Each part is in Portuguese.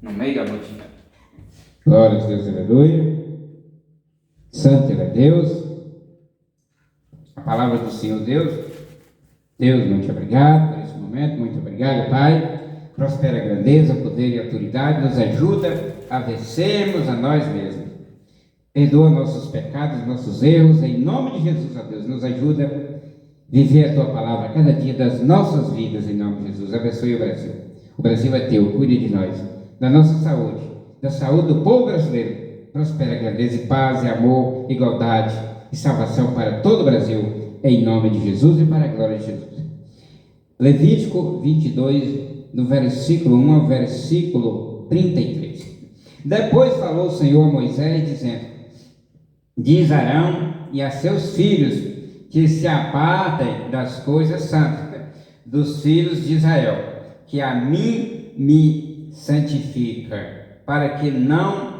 no meio da multidão. Glória a Deus, aleluia. Santo é Deus. A palavra do Senhor Deus. Deus, muito obrigado por esse momento, muito obrigado, Pai. Prospera a grandeza, poder e autoridade, nos ajuda a vencermos a nós mesmos. Perdoa nossos pecados, nossos erros, em nome de Jesus, ó Deus, nos ajuda a viver a Tua palavra cada dia das nossas vidas, em nome de Jesus. Abençoe o Brasil. O Brasil é Teu, cuide de nós, da nossa saúde, da saúde do povo brasileiro. Prospera a grandeza e paz, e amor, igualdade e salvação para todo o Brasil, em nome de Jesus e para a glória de Jesus. Levítico 22, do versículo 1 ao versículo 33. Depois falou o Senhor a Moisés, dizendo: diz Arão e a seus filhos que se apartem das coisas santas dos filhos de Israel, que a mim me santifica, para que não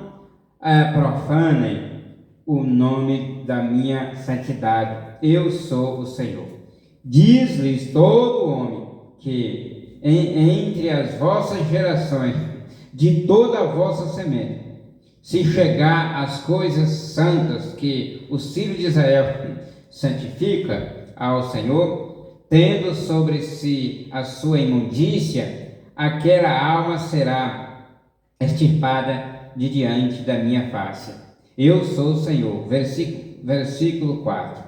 profanem o nome da minha santidade. Eu sou o Senhor. Diz-lhes todo homem que entre as vossas gerações, de toda a vossa semente, se chegar às coisas santas que os filhos de Israel santifica ao Senhor, tendo sobre si a sua imundícia, aquela alma será extirpada de diante da minha face. Eu sou o Senhor. Versículo 4.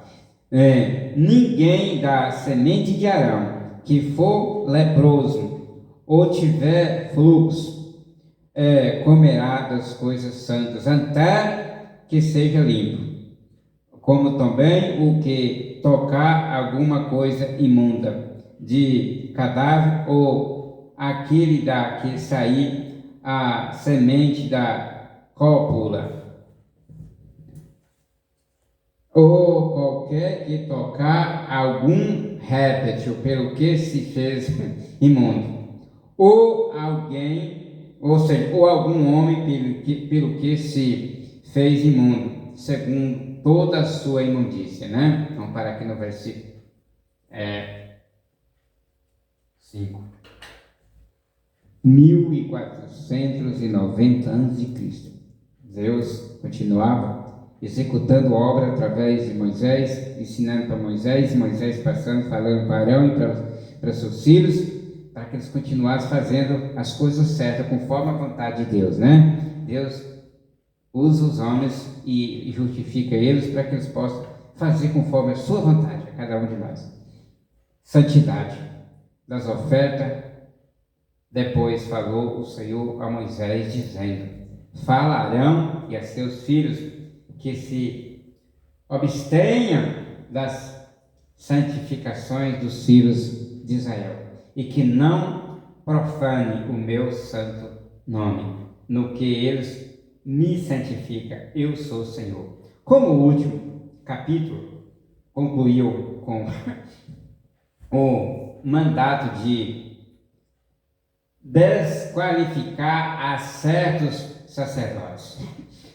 Ninguém da semente de Arão que for leproso ou tiver fluxo comerá das coisas santas, até que seja limpo, como também o que tocar alguma coisa imunda de cadáver, ou aquele da que sair a semente da cópula, ou qualquer que tocar algum réptil pelo que se fez imundo, ou algum homem pelo que se fez imundo, segundo toda a sua imundícia, né? Vamos parar aqui no versículo 5. 1490 anos de Cristo, Deus continuava executando obra através de Moisés, ensinando para Moisés, Moisés passando, falando para Arão e para seus filhos, para que eles continuassem fazendo as coisas certas, conforme a vontade de Deus, né? Deus usa os homens e justifica eles para que eles possam fazer conforme a sua vontade, a cada um de nós. Santidade das ofertas. Depois falou o Senhor a Moisés, dizendo: fala a Arão e a seus filhos que se abstenham das santificações dos filhos de Israel, e que não profane o meu santo nome, no que eles me santificam. Eu sou o Senhor. Como o último capítulo concluiu com o mandato de desqualificar a certos sacerdotes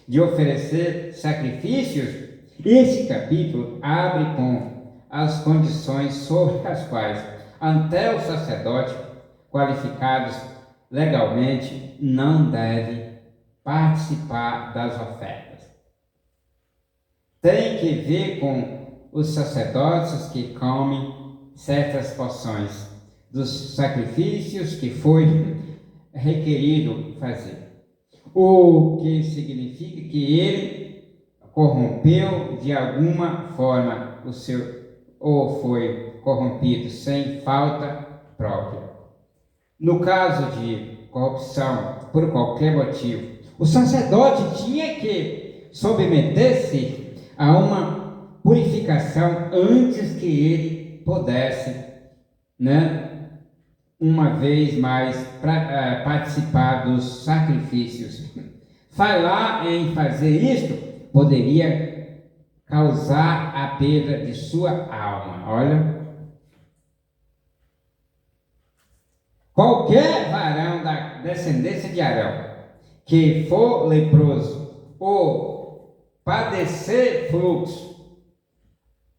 de oferecer sacrifícios, esse capítulo abre com as condições sobre as quais até os sacerdotes qualificados legalmente não devem participar das ofertas. Tem que ver com os sacerdotes que comem certas porções dos sacrifícios que foi requerido fazer, o que significa que ele corrompeu de alguma forma ou foi corrompido sem falta própria. No caso de corrupção por qualquer motivo, o sacerdote tinha que submeter-se a uma purificação antes que ele pudesse, uma vez mais participar dos sacrifícios. Falar em fazer isto poderia causar a perda de sua alma. Olha, qualquer varão da descendência de Arão que for leproso ou padecer fluxo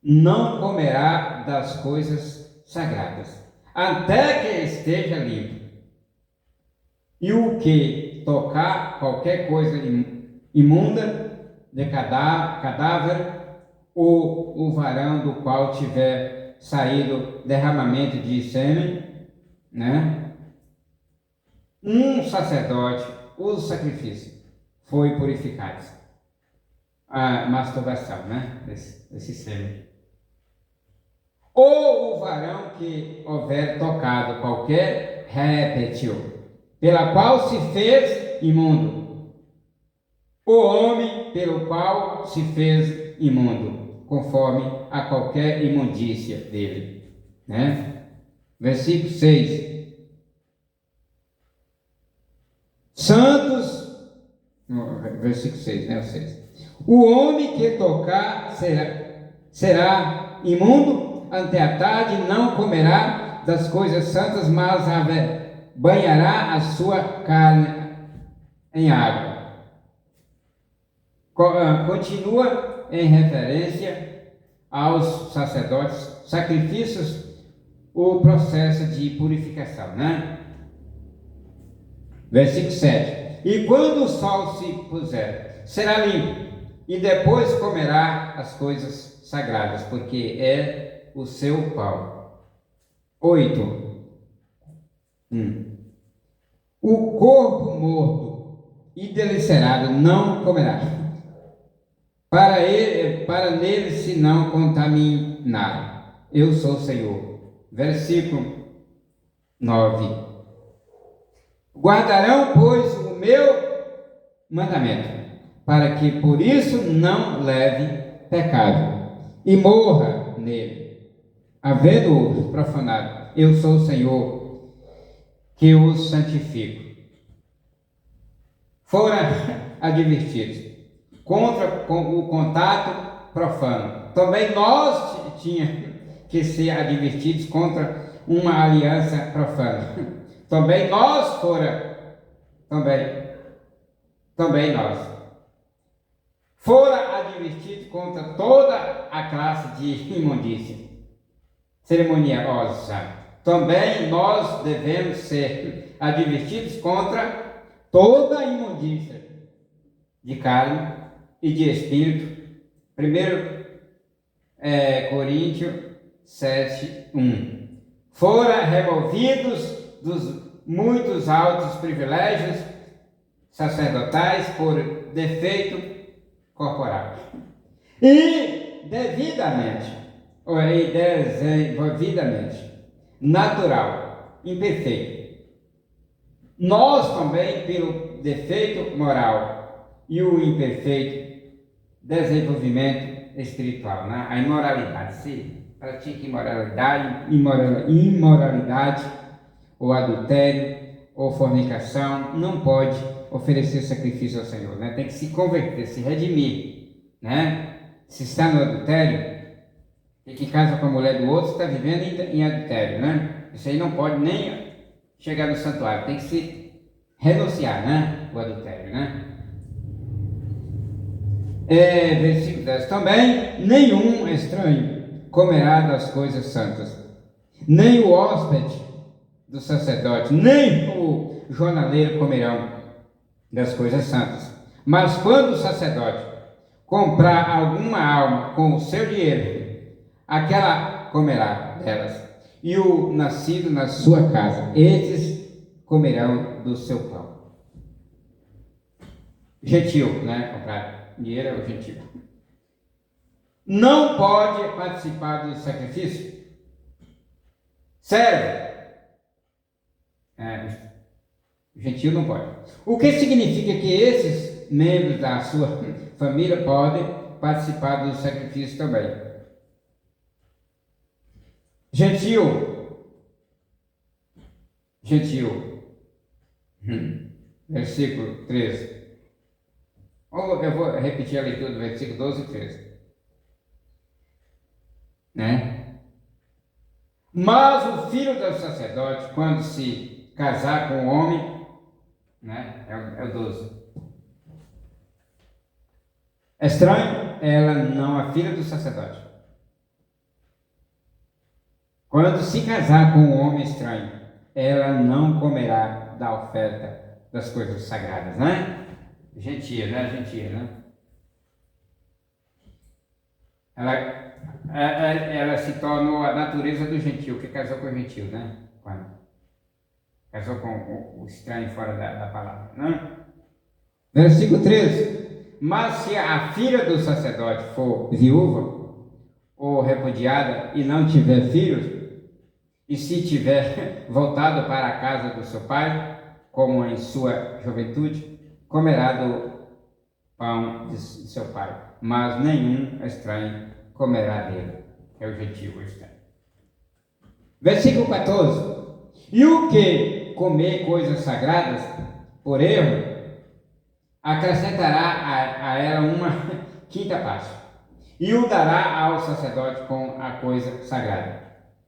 não comerá das coisas sagradas, até que esteja limpo. E o que tocar qualquer coisa imunda de cadáver, ou o varão do qual tiver saído derramamento de sêmen, né? Um sacerdote, o sacrifício, foi purificado. A masturbação, né? Esse sêmen. Ou o varão que houver tocado qualquer réptil, pela qual se fez imundo. O homem pelo qual se fez imundo, conforme a qualquer imundícia dele. Né? Versículo 6. Santos, versículo 6, né? O 6. O homem que tocar será imundo, ante a tarde não comerá das coisas santas, mas banhará a sua carne em água. Continua em referência aos sacerdotes, sacrifícios, o processo de purificação, né? Versículo 7. E quando o sol se puser, será limpo, e depois comerá as coisas sagradas, porque é o seu pão. 8. O corpo morto e delicerado não comerá, para nele se não contaminar. Eu sou o Senhor. Versículo 9. Guardarão, pois, o meu mandamento, para que por isso não leve pecado e morra nele, havendo-o profanado. Eu sou o Senhor que os santifico. Foram advertidos com o contato profano. Também nós tínhamos que ser advertidos contra uma aliança profana. Também nós também nós fora advertidos contra toda a classe de imundícia cerimoniosa. Também nós devemos ser advertidos contra toda a imundícia de carne e de espírito. 1 Coríntios 7:1. Fora removidos dos muitos altos privilégios sacerdotais por defeito corporal e devidamente natural, imperfeito. Nós também, pelo defeito moral e o imperfeito desenvolvimento espiritual, né? A imoralidade, se pratica imoralidade, ou adultério, ou fornicação, não pode oferecer sacrifício ao Senhor, né? Tem que se converter, se redimir, né? Se está no adultério, e que casa com a mulher do outro, está vivendo em adultério, né? Isso aí não pode nem chegar no santuário, tem que se renunciar, né? O adultério, né? Versículo 10. Também, nenhum estranho comerá das coisas santas, nem o hóspede do sacerdote, nem o jornaleiro comerão das coisas santas. Mas quando o sacerdote comprar alguma alma com o seu dinheiro, aquela comerá delas, e o nascido na sua casa, estes comerão do seu pão. Gentil, né? Comprar dinheiro é o gentil. Não pode participar do sacrifício. Servo. Gentil não pode. O que significa que esses membros da sua família podem participar do sacrifício também. Gentil. Versículo 13. Eu vou repetir a leitura do versículo 12 e 13. Né? Mas o filho do sacerdote, quando se casar com o homem, né? É o 12. Estranho, ela não é filha do sacerdote. Quando se casar com um homem estranho, ela não comerá da oferta das coisas sagradas, né? Gentia, né? Ela se tornou a natureza do gentio, que casou com o gentio, né? Quando casou com o estranho fora da palavra, né? Versículo 13. Mas se a filha do sacerdote for viúva ou repudiada e não tiver filhos, e se tiver voltado para a casa do seu pai, como em sua juventude, comerá do pão de seu pai, mas nenhum estranho comerá dele. É o gentio estranho. Versículo 14. E o que comer coisas sagradas, por erro, acrescentará a ela uma quinta parte, e o dará ao sacerdote com a coisa sagrada.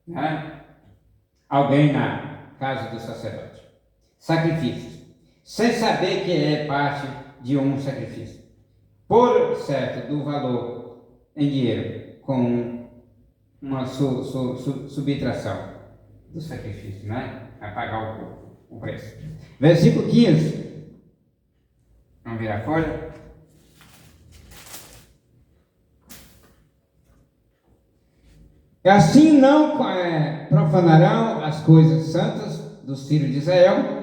Né? Alguém na casa do sacerdote. Sacrifícios, sem saber que é parte de um sacrifício. Por certo, do valor em dinheiro, com uma subtração do sacrifício, né? A pagar o preço. Versículo 15. Vamos virar a folha. Assim não profanarão as coisas santas dos filhos de Israel,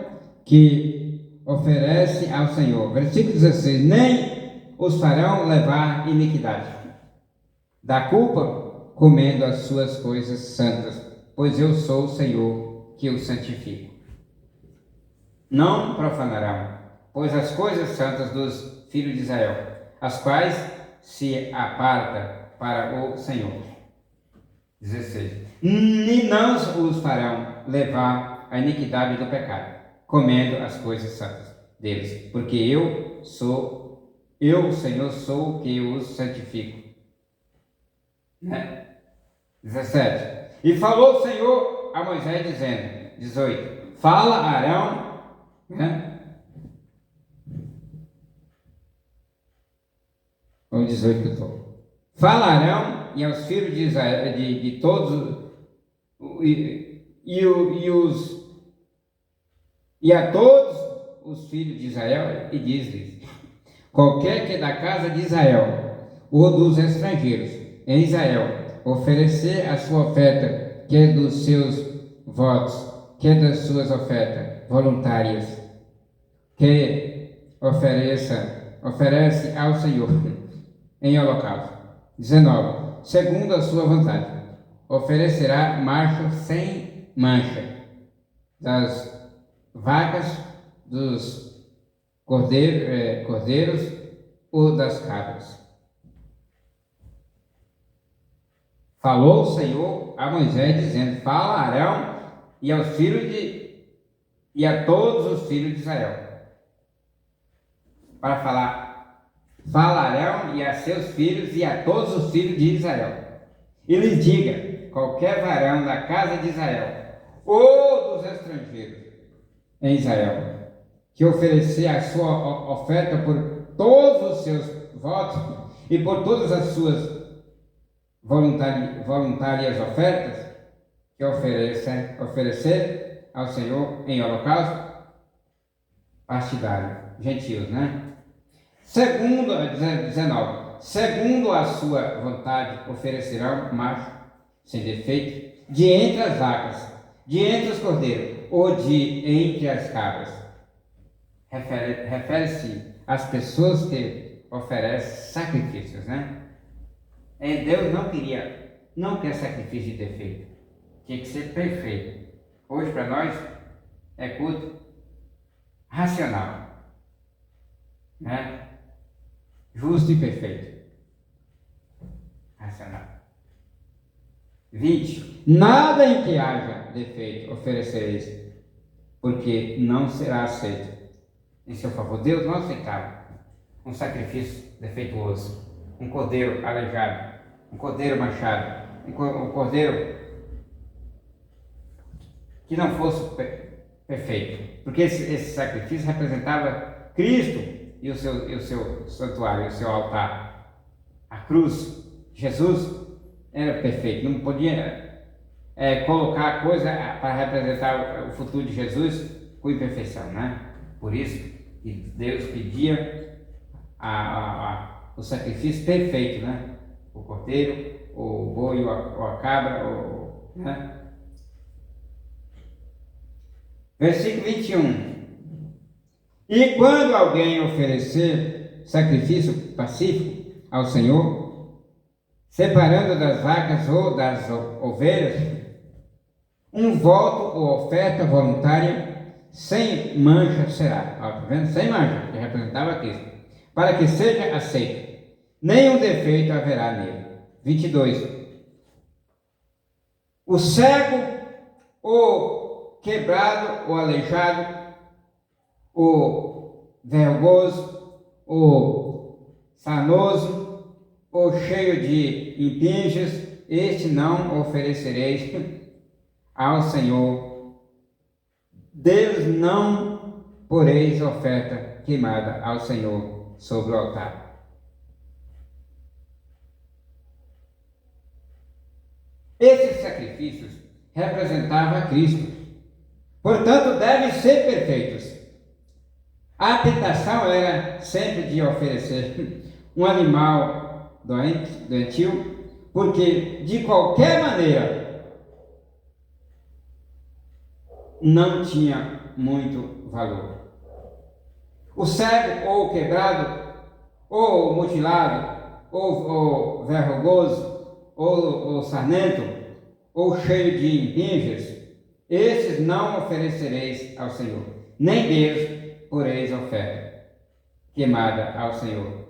que oferece ao Senhor. Versículo 16. Nem os farão levar iniquidade da culpa, comendo as suas coisas santas, pois eu sou o Senhor que os santifico. Não profanarão, pois as coisas santas dos filhos de Israel, as quais se aparta para o Senhor. 16. E não os farão levar a iniquidade do pecado, comendo as coisas santas deles, porque eu, Senhor, sou o que os santifico. Né? 17. E falou o Senhor a Moisés, dizendo, 18. Fala a Arão, né? O 18 que eu estou. Fala a Arão e aos filhos de Israel, de todos, e a todos os filhos de Israel, e diz-lhes: qualquer que da casa de Israel ou dos estrangeiros em Israel oferecer a sua oferta, que é dos seus votos, que é das suas ofertas voluntárias, que oferece ao Senhor em holocausto. 19. Segundo a sua vontade, oferecerá macho sem mancha das vacas, dos cordeiros ou das cabras. Falou o Senhor a Moisés, dizendo: fala a Arão e aos e a todos os filhos de Israel. Para falar, fala a Arão e a seus filhos e a todos os filhos de Israel. E lhes diga: qualquer varão da casa de Israel ou dos estrangeiros em Israel, que oferecer a sua oferta por todos os seus votos e por todas as suas voluntárias ofertas, que oferecer ao Senhor em holocausto, partidário, gentios, né? Segundo, 19, segundo a sua vontade, oferecerão macho sem defeito, de entre as vacas, de entre os cordeiros, ou de entre as cabras. Refere-se às pessoas que oferecem sacrifícios, né? Deus não quer sacrifício de defeito, tinha que ser perfeito. Hoje para nós é culto racional, né? Justo e perfeito. Racional. 20. Nada em que haja defeito oferecereis, porque não será aceito em seu favor. Deus não aceitava um sacrifício defeituoso, um cordeiro aleijado, um cordeiro manchado, um cordeiro que não fosse perfeito, porque esse sacrifício representava Cristo e o seu santuário, o seu altar. A cruz, Jesus era perfeito, não podia colocar a coisa para representar o futuro de Jesus com imperfeição, né? Por isso que Deus pedia o sacrifício perfeito, né? O cordeiro, o boi, ou a cabra, né? Versículo 21. E quando alguém oferecer sacrifício pacífico ao Senhor, separando das vacas ou das ovelhas, um voto ou oferta voluntária sem mancha será. Ó, tá vendo? Sem mancha, que representava Cristo. Para que seja aceito. Nenhum defeito haverá nele. 22. O cego, o quebrado, o aleijado, o vergonhoso, o sanoso, o cheio de impinjos, este não oferecereis ao Senhor. Deus não poreis oferta queimada ao Senhor sobre o altar. Esses sacrifícios representavam a Cristo, portanto devem ser perfeitos. A tentação era sempre de oferecer um animal doentio, porque de qualquer maneira não tinha muito valor. O cego, ou o quebrado, ou o mutilado, ou o vergonhoso, ou sarnento, ou cheio de impinjas, esses não oferecereis ao Senhor, nem Deus poreis oferta queimada ao Senhor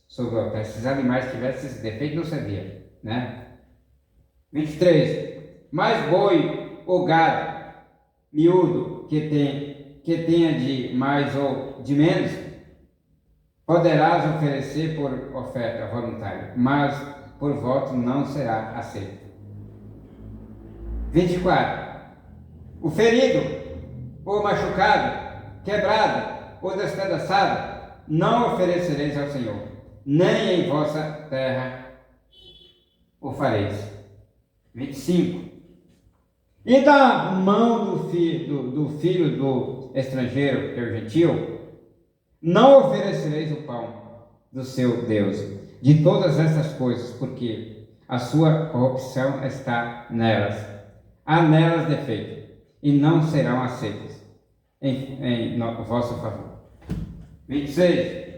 sobre o altar. Esses animais que tivessem esse defeito não servia, né? 23. Mas boi ou gado miúdo que tenha de mais ou de menos, poderás oferecer por oferta voluntária, mas por voto não será aceito. 24. O ferido, ou machucado, quebrado ou despedaçado, não oferecereis ao Senhor, nem em vossa terra o fareis. 25. E da mão do filho do estrangeiro, que é o gentil, não oferecereis o pão do seu Deus, de todas essas coisas, porque a sua corrupção está nelas. Há nelas defeito, e não serão aceitas em vosso favor. 26.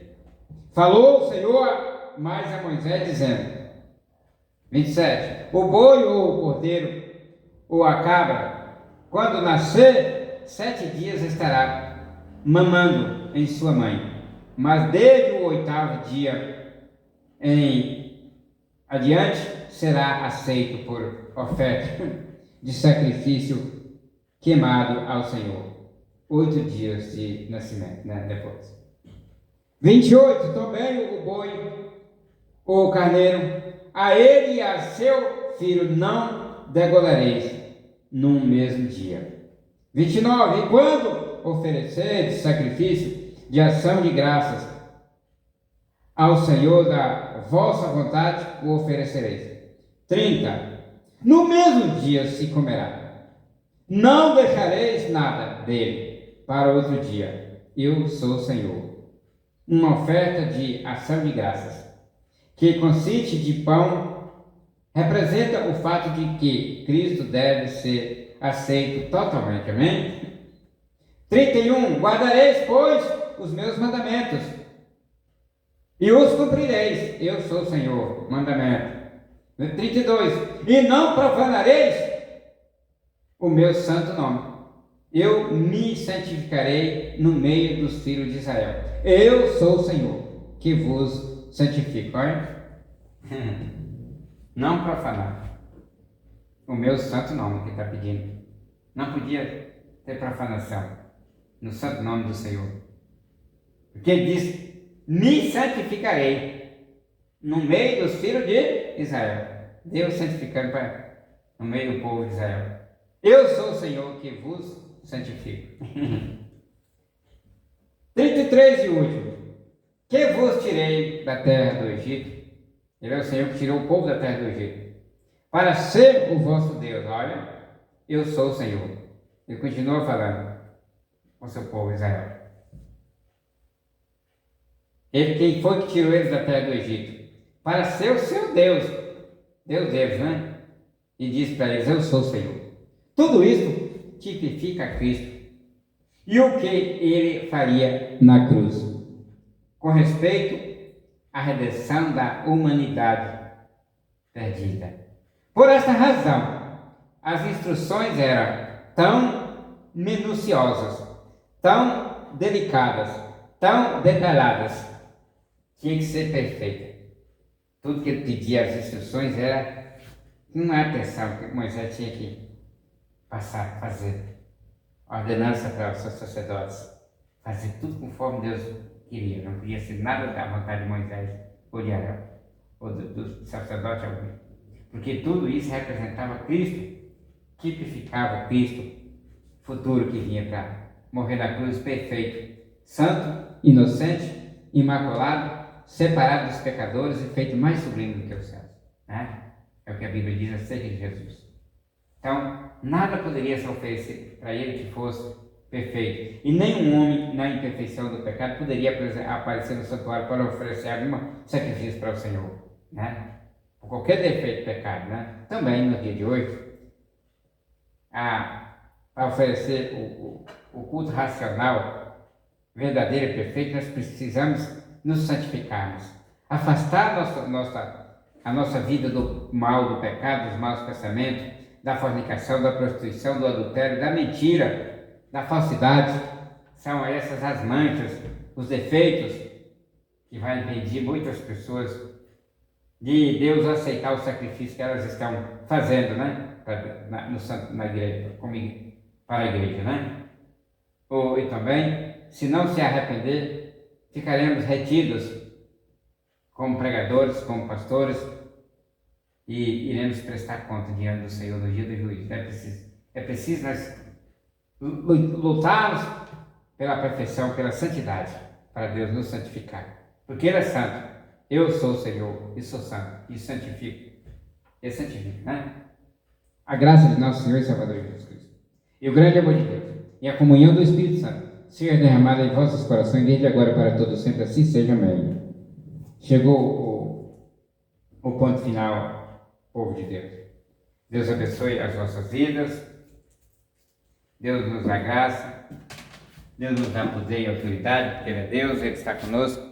Falou o Senhor mais a Moisés, dizendo: 27. O boi ou o cordeiro ou a cabra, quando nascer, 7 dias estará mamando em sua mãe, mas desde o 8º dia em adiante será aceito por oferta de sacrifício queimado ao Senhor. 8 dias de nascimento, né? Depois. 28. Também o boi ou o carneiro, a ele e a seu filho não degolareis num mesmo dia. 29. E quando ofereceres sacrifício de ação de graças ao Senhor da vossa vontade, o oferecereis. 30. No mesmo dia se comerá. Não deixareis nada dele para outro dia. Eu sou o Senhor. Uma oferta de ação de graças, que consiste de pão, representa o fato de que Cristo deve ser aceito totalmente. Amém? 31. Guardareis, pois, os meus mandamentos, e os cumprireis. Eu sou o Senhor. Mandamento. 32. E não profanareis o meu santo nome. Eu me santificarei no meio dos filhos de Israel. Eu sou o Senhor, que vos santifico. Olha. Não profanar o meu santo nome que está pedindo. Não podia ter profanação no santo nome do Senhor. Porque ele diz: me santificarei no meio dos filhos de Israel. Deus santificando no meio do povo de Israel. Eu sou o Senhor que vos santifico. 33 e último. Que vos tirei da terra do Egito. Ele é o Senhor que tirou o povo da terra do Egito, para ser o vosso Deus. Olha, eu sou o Senhor. Ele continua falando com o seu povo Israel. Ele, quem foi que tirou eles da terra do Egito? Para ser o seu Deus, Deus deles, né? E diz para eles: eu sou o Senhor. Tudo isso tipifica Cristo e o que ele faria na cruz, com respeito à redenção da humanidade perdida. Por essa razão, as instruções eram tão minuciosas, tão delicadas, tão detalhadas, tinha que ser perfeita. Tudo que ele pedia, as instruções, era uma atenção que Moisés tinha que passar, fazer. Ordenança para os seus sacerdotes, fazer tudo conforme Deus queria. Não podia ser nada da vontade de Moisés ou de Arão, ou do sacerdote algum. Porque tudo isso representava Cristo, tipificava Cristo, futuro que vinha para morrer na cruz perfeito, santo, inocente, imaculado, separado dos pecadores e feito mais sublime do que os céus. Né? É o que a Bíblia diz acerca de Jesus. Então, nada poderia se oferecer para ele que fosse perfeito. E nenhum homem, na imperfeição do pecado, poderia aparecer no santuário para oferecer algum sacrifício para o Senhor. Né? Por qualquer defeito de pecado. Né? Também, no dia de hoje, para oferecer o culto racional, verdadeiro e perfeito, nós precisamos nos santificarmos. Afastar a nossa vida do mal, do pecado, dos maus pensamentos, da fornicação, da prostituição, do adultério, da mentira, da falsidade. São essas as manchas, os defeitos que vai impedir muitas pessoas de Deus aceitar o sacrifício que elas estão fazendo, né? Na igreja, para a igreja, né? E também, se não se arrepender, ficaremos retidos como pregadores, como pastores, e iremos prestar conta diante do Senhor no dia do juízo. É preciso nós lutarmos pela perfeição, pela santidade, para Deus nos santificar. Porque Ele é santo. Eu sou o Senhor e sou santo. E santifico. Ele santifica, né? A graça de nosso Senhor e Salvador Jesus Cristo, e o grande amor de Deus, e a comunhão do Espírito Santo, seja derramada em vossos corações, desde agora para todos sempre, assim seja. Amém. Chegou o ponto final, povo de Deus. Deus abençoe as nossas vidas, Deus nos dá graça, Deus nos dá poder e autoridade, porque Ele é Deus, Ele está conosco.